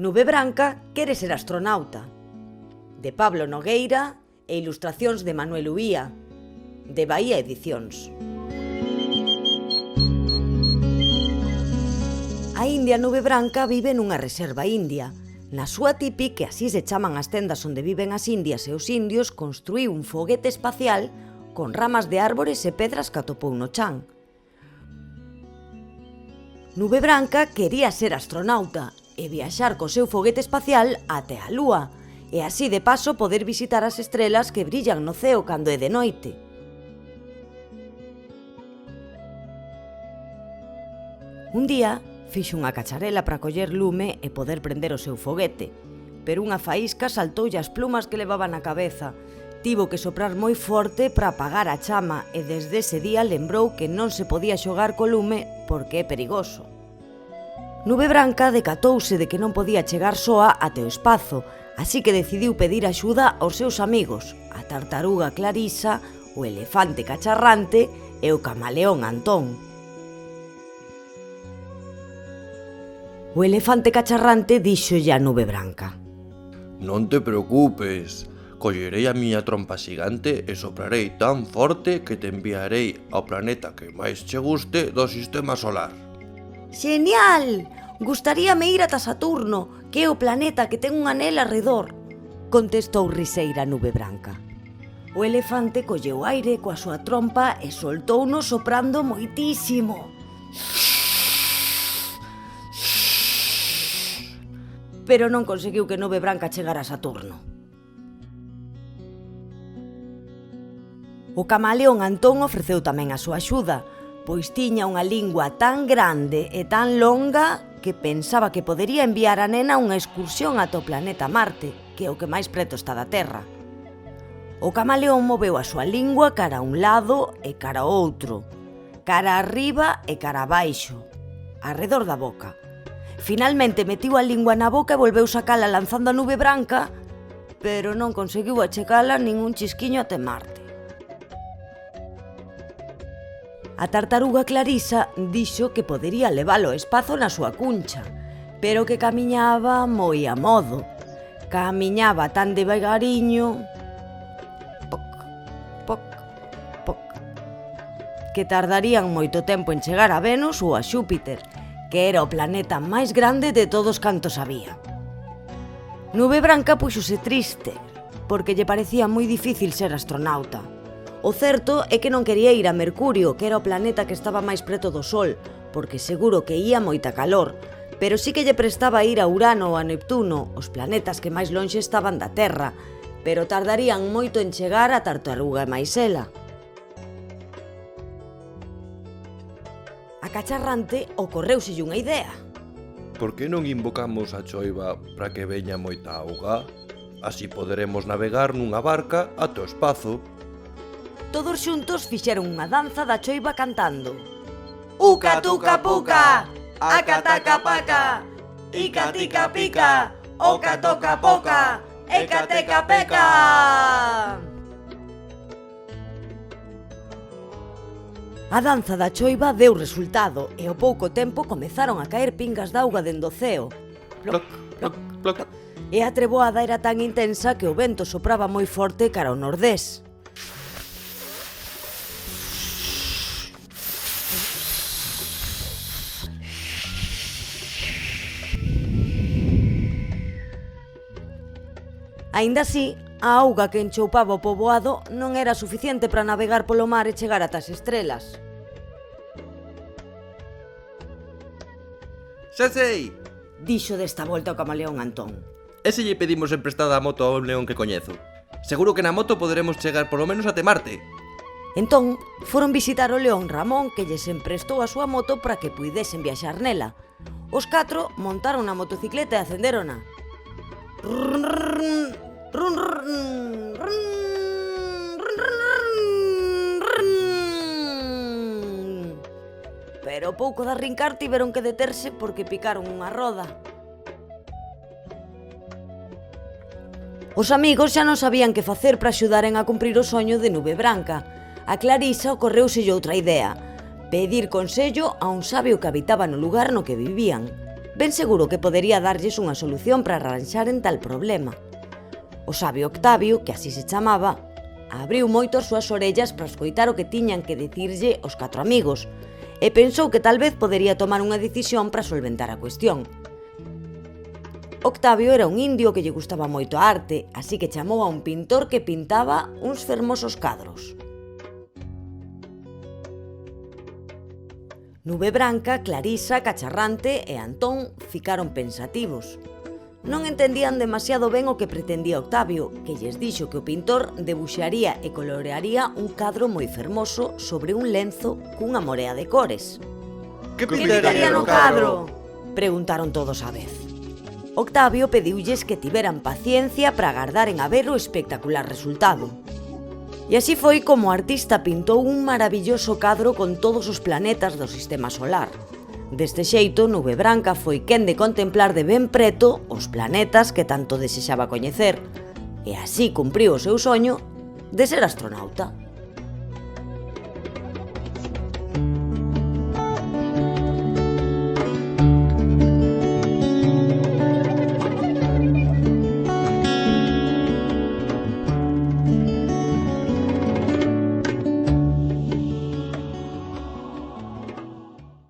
Nube Branca quere ser astronauta, de Pablo Nogueira e ilustracións de Manuel Uía, de Bahía Edicións. A india Nube Branca vive nunha reserva india. Na súa tipi, que así se chaman as tendas onde viven as indias e os indios, construíu un foguete espacial con ramas de árbores e pedras que atopou no chan. Nube Branca quería ser astronauta e viaxar co seu foguete espacial até a Lúa, e así de paso poder visitar as estrelas que brillan no ceo cando é de noite. Un día fixo unha cacharela para coller lume e poder prender o seu foguete, pero unha faísca saltoulle as plumas que levaba na cabeza. Tivo que soprar moi forte para apagar a chama e desde ese día lembrou que non se podía xogar co lume porque é perigoso. Nube Branca decatouse de que non podía chegar soa até o espazo, así que decidiu pedir axuda aos seus amigos, a tartaruga Clarisa, o elefante Cacharrante e o camaleón Antón. O elefante Cacharrante díxolle a Nube Branca: Non te preocupes, collerei a miña trompa xigante e soprarei tan forte que te enviarei ao planeta que máis che guste do sistema solar. «Xenial! Gustaríame ir ata Saturno, que é o planeta que ten un anel arredor», contestou riseira Nube Branca. O elefante colleu aire coa súa trompa e soltouno soprando moitísimo. Pero non conseguiu que Nube Branca chegara a Saturno. O camaleón Antón ofreceu tamén a súa axuda, pois tiña unha lingua tan grande e tan longa que pensaba que podería enviar a nena unha excursión ata o planeta Marte, que é o que máis preto está da Terra. O camaleón moveu a súa lingua cara a un lado e cara ao outro, cara arriba e cara abaixo, arredor da boca. Finalmente metiu a lingua na boca e volveu sacala lanzando a Nube Branca, pero non conseguiu achegala nin un chisquiño até Marte. A tartaruga Clarisa dixo que podería levalo ao espazo na súa cuncha, pero que camiñaba moi a modo. Camiñaba tan devagariño, poc, poc, poc, que tardarían moito tempo en chegar a Venus ou a Xúpiter, que era o planeta máis grande de todos cantos había. Nube Branca puxose triste, porque lle parecía moi difícil ser astronauta. O certo é que non quería ir a Mercurio, que era o planeta que estaba máis preto do Sol, porque seguro que ía moita calor, pero sí que lle prestaba ir a Urano ou a Neptuno, os planetas que máis lonxe estaban da Terra, pero tardarían moito en chegar a tartaruga e maisela. A Cacharrante ocorreuselle unha idea. Por que non invocamos a choiva para que veña moita auga? Así poderemos navegar nunha barca ata o espazo. Todos xuntos fixeron unha danza da choiva cantando: Uca tuca puca, aca taca paca, ica tica pica, oca toca poca, eca teca peca. A danza da choiva deu resultado e ao pouco tempo comezaron a caer pingas de auga dende o ceo. Ploc, ploc, ploc. E a treboada era tan intensa que o vento sopraba moi forte cara ao nordés. Aínda así, a auga que enchoupaba o poboado non era suficiente para navegar polo mar e chegar ata as estrelas. Xa sei! Dixo desta volta o camaleón Antón. E se lle pedimos emprestada a moto a un león que coñezo? Seguro que na moto poderemos chegar polo menos até Marte. Entón, foron visitar o león Ramón, que lles emprestou a súa moto para que puidesen viaxar nela. Os 4 montaron na motocicleta e acendérona. Pero pouco de arrincar tiveron que deterse porque picaron unha roda. Os amigos xa non sabían que facer para axudaren a cumprir o soño de Nube Branca. A Clarisa ocorreuselle outra idea: pedir consello a un sabio que habitaba no lugar no que vivían. ben seguro que podería darlles unha solución para arranxaren tal problema. O sabio Octavio, que así se chamaba, abriu moito as súas orellas para escoitar o que tiñan que dicirlle os 4 amigos e pensou que tal vez podería tomar unha decisión para solventar a cuestión. Octavio era un indio que lle gustaba moito a arte, así que chamou a un pintor que pintaba uns fermosos cadros. Nube Branca, Clarisa, Cacharrante e Antón ficaron pensativos. Non entendían demasiado ben o que pretendía Octavio, que lles dixo que o pintor debuxaría e colorearía un cadro moi fermoso sobre un lenzo cunha morea de cores. Que pintaría no cadro? Preguntaron todos á vez. Octavio pediulles que tiveran paciencia para agardaren a ver o espectacular resultado. E así foi como o artista pintou un maravilloso cadro con todos os planetas do sistema solar. Deste xeito, Nube Branca foi quen de contemplar de ben preto os planetas que tanto desexaba coñecer, e así cumpriu o seu soño de ser astronauta.